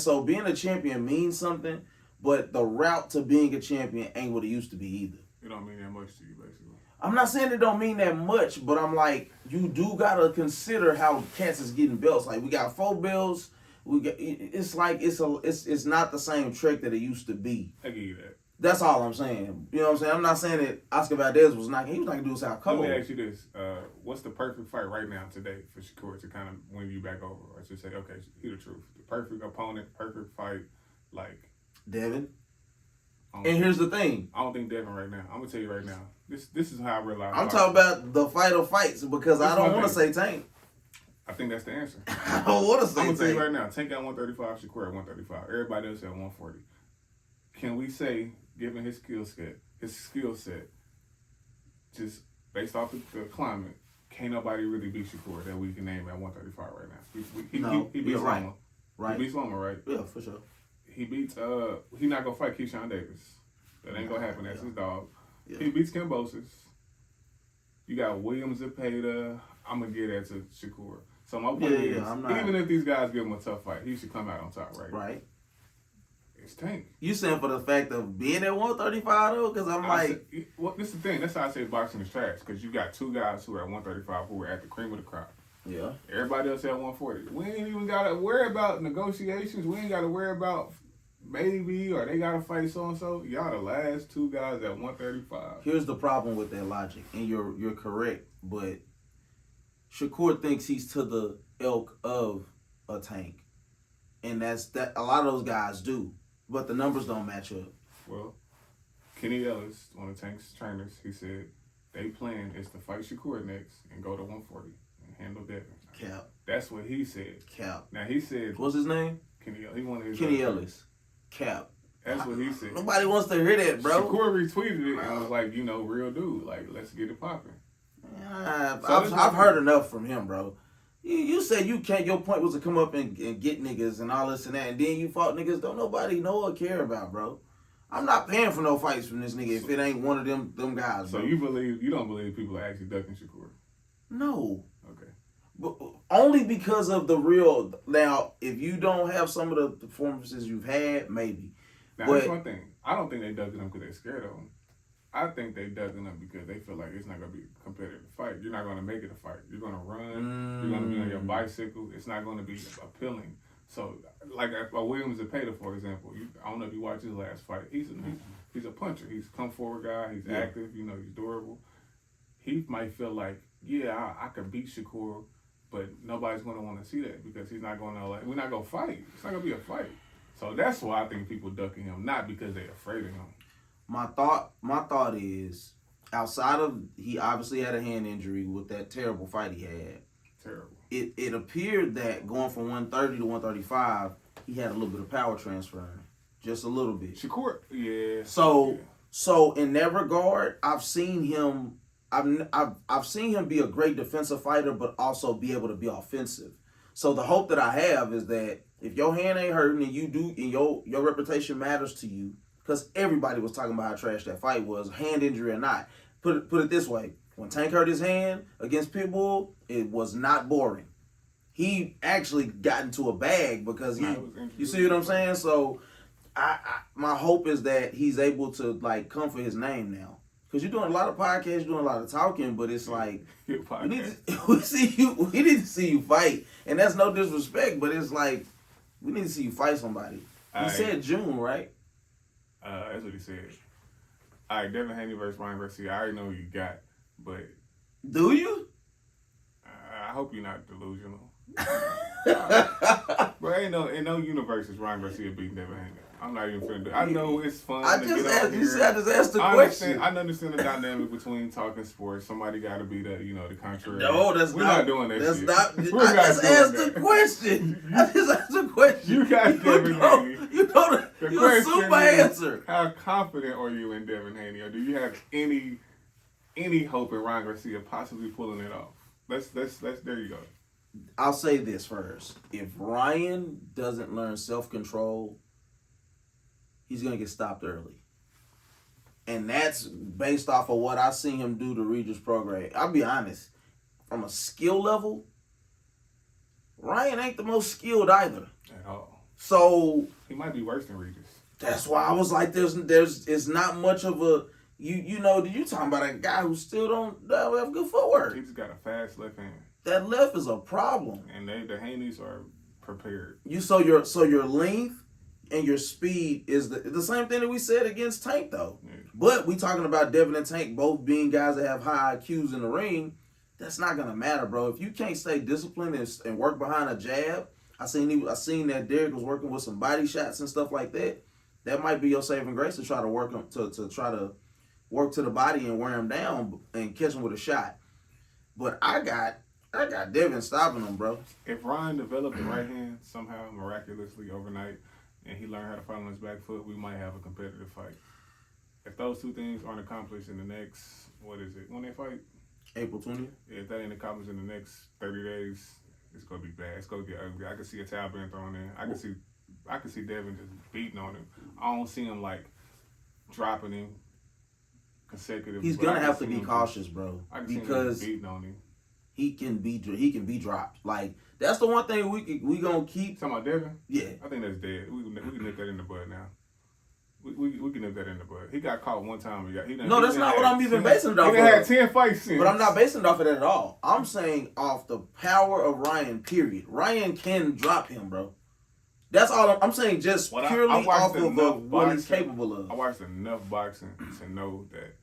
So being a champion means something, but the route to being a champion ain't what it used to be either. It don't mean that much to you, basically. I'm not saying it don't mean that much, but I'm like, you do gotta consider how cats is getting belts. Like we got 4 belts. We got, it's like it's not the same trick that it used to be. I give you that. That's all I'm saying. You know what I'm saying? I'm not saying that Oscar Valdez was not. He was not gonna do this out cold. Let me ask you this: what's the perfect fight right now today for Shakur to kind of win you back over, or to say, okay, hear the truth, the perfect opponent, perfect fight, like Devin. And here's the thing. I don't think Devin right now. I'm gonna tell you right now. This is how I realize. I'm talking about the fight of fights because I don't want to say Tank. I think that's the answer. I don't want to say I'm gonna Tank. tell you right now. Tank at 135, Shakur at 135. Everybody else at 140. Can we say, given his skill set, just based off the climate, can't nobody really beat Shakur that we can name at 135 right now? He beats right. Loma. Right. He beats Loma, right? Yeah, for sure. He beats he not gonna fight Keyshawn Davis. That ain't gonna happen. That's his dog. Yeah. He beats Kambosos. You got Williams Zepeda. I'm gonna get that to Shakur. So my point is, even if these guys give him a tough fight, he should come out on top, right? Right. It's Tank. You saying for the fact of being at 135 though? Because I'm like, well, this is the thing. That's how I say boxing is trash. Because you got 2 guys who are at 135 who are at the cream of the crop. yeah. Everybody else at 140. We ain't even gotta worry about negotiations. We ain't gotta worry about maybe or they gotta fight so and so. Y'all the last 2 guys at 135. Here's the problem with that logic, and you're correct, but Shakur thinks he's to the ilk of a Tank, and that's that. A lot of those guys do, but the numbers don't match up. Well, Kenny Ellis, one of Tank's trainers, he said they plan is to fight Shakur next and go to 140 and handle Devin. Cap. That's what he said. Cap. Now he said, What's his name? Kenny Ellis. He wanted his Kenny Ellis. Cap. That's what he said. Nobody wants to hear that, bro. Shakur retweeted it and was like, real dude. Like, let's get it popping. I've heard enough from him, bro. You said you can't. Your point was to come up and get niggas and all this and that, and then you fought niggas don't nobody know or care about, bro. I'm not paying for no fights from this nigga if it ain't one of them guys. So bro. you don't believe people are actually ducking Shakur? No. Okay. But only because of the real. Now, if you don't have some of the performances you've had, maybe. Now, that's one thing. I don't think they ducking him because they're scared of him. I think they ducking him because they feel like it's not going to be a competitive fight. You're not going to make it a fight. You're going to run. You're going to be on your bicycle. It's not going to be appealing. So, like a Williams Zepeda, for example, I don't know if you watched his last fight. He's a puncher. He's a come forward guy. He's active. He's durable. He might feel like, I could beat Shakur, but nobody's going to want to see that because he's not going to we're not going to fight. It's not going to be a fight. So that's why I think people ducking him, not because they're afraid of him. My thought is, outside of he obviously had a hand injury with that terrible fight he had. Terrible. It appeared that going from 130 to 135, he had a little bit of power transfer, just a little bit. Shakur, yeah. So in that regard, I've seen him. I've seen him be a great defensive fighter, but also be able to be offensive. So the hope that I have is that if your hand ain't hurting and you do, and your reputation matters to you. Because everybody was talking about how trash that fight was, hand injury or not. Put it this way. When Tank hurt his hand against Pitbull, it was not boring. He actually got into a bag because you see what I'm saying? So my hope is that he's able to come for his name now. Because you're doing a lot of podcasts, you're doing a lot of talking, but it's like, we need to see you fight. And that's no disrespect, but it's like, we need to see you fight somebody. He said June, right? That's what he said. All right, Devin Haney versus Ryan Garcia. I already know who you got, but do you? I hope you're not delusional. But in no universe is Ryan Garcia beating Devin Haney. I'm not even finna do it. I know it's fun. I just asked the question. I understand the dynamic between talking sports. Somebody got to be the contrary. No, we're not doing that. That's shit. not. I just asked the question. I just asked the question. You got Devin Haney. You assume my answer. How confident are you in Devin Haney, or do you have any hope in Ryan Garcia possibly pulling it off? Let's there you go. I'll say this first. If Ryan doesn't learn self-control, he's going to get stopped early. And that's based off of what I seen him do to Regis Prograis. I'll be honest. From a skill level, Ryan ain't the most skilled either. At all. So he might be worse than Regis. That's why I was like, it's not much of a you talking about a guy who still don't have good footwork. He just got a fast left hand. That left is a problem. And the Haney's are prepared. So your length and your speed is the same thing that we said against Tank though. Yeah. But we talking about Devin and Tank both being guys that have high IQs in the ring. That's not gonna matter, bro. If you can't stay disciplined and work behind a jab, I seen that Derek was working with some body shots and stuff like that. That might be your saving grace to try to work him to try to work to the body and wear him down and catch him with a shot. But I got Devin stopping him, bro. If Ryan developed the right hand somehow miraculously overnight, and he learned how to fight on his back foot, we might have a competitive fight. If those two things aren't accomplished in the next, what is it? When they fight? April 20th. If that ain't accomplished in the next 30 days, it's gonna be bad. It's gonna get ugly. I can see a towel being thrown in. I can see Devin just beating on him. I don't see him like dropping him consecutively. He's gonna have to be cautious, bro, because beating on him. He can be dropped. Like that's the one thing we gonna keep. Talking about Devin? Yeah, I think that's dead. We can nip that in the bud now. We can nip that in the bud. He got caught one time. No, that's not what I'm even basing it off of. He had 10 fights since. But I'm not basing it off of that at all. I'm saying off the power of Ryan, period. Ryan can drop him, bro. That's all I'm saying, just purely off of what he's capable of. I watched enough boxing to know that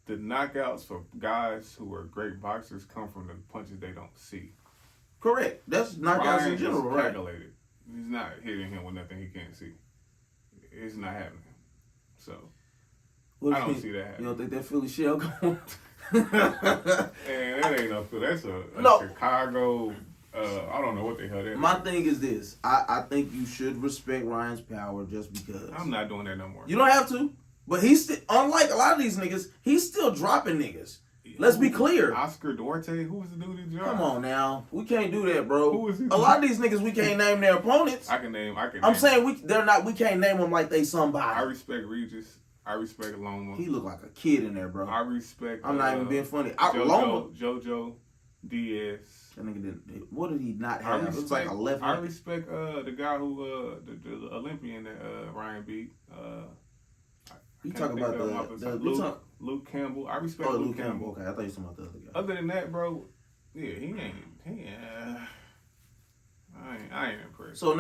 the knockouts for guys who are great boxers come from the punches they don't see. Correct. That's knockouts in general, right? Calculated. He's not hitting him with nothing he can't see. It's not happening. So, I don't see that happening. You don't think that Philly shell going? Man, that ain't no Philly. That's a Chicago. I don't know what the hell that is. My thing is this. I think you should respect Ryan's power just because. I'm not doing that no more. You don't have to. But he's still, unlike a lot of these niggas, he's still dropping niggas. Let's be clear. Oscar Duarte, who was the dude that dropped? Come on now, we can't do that, bro. Who was he? A lot of these niggas we can't name their opponents. I can name. I'm saying we can't name them like they somebody. I respect Regis. I respect Loma. He look like a kid in there, bro. I respect. I'm not even being funny. JoJo Diaz. That nigga didn't. What did he not have? It was like a left. I respect the guy who the Olympian that Ryan beat. You talk about Luke Campbell. I respect Luke Campbell. Okay, I thought you were talking about the other guy. Other than that, bro, yeah, he ain't. I ain't impressed. So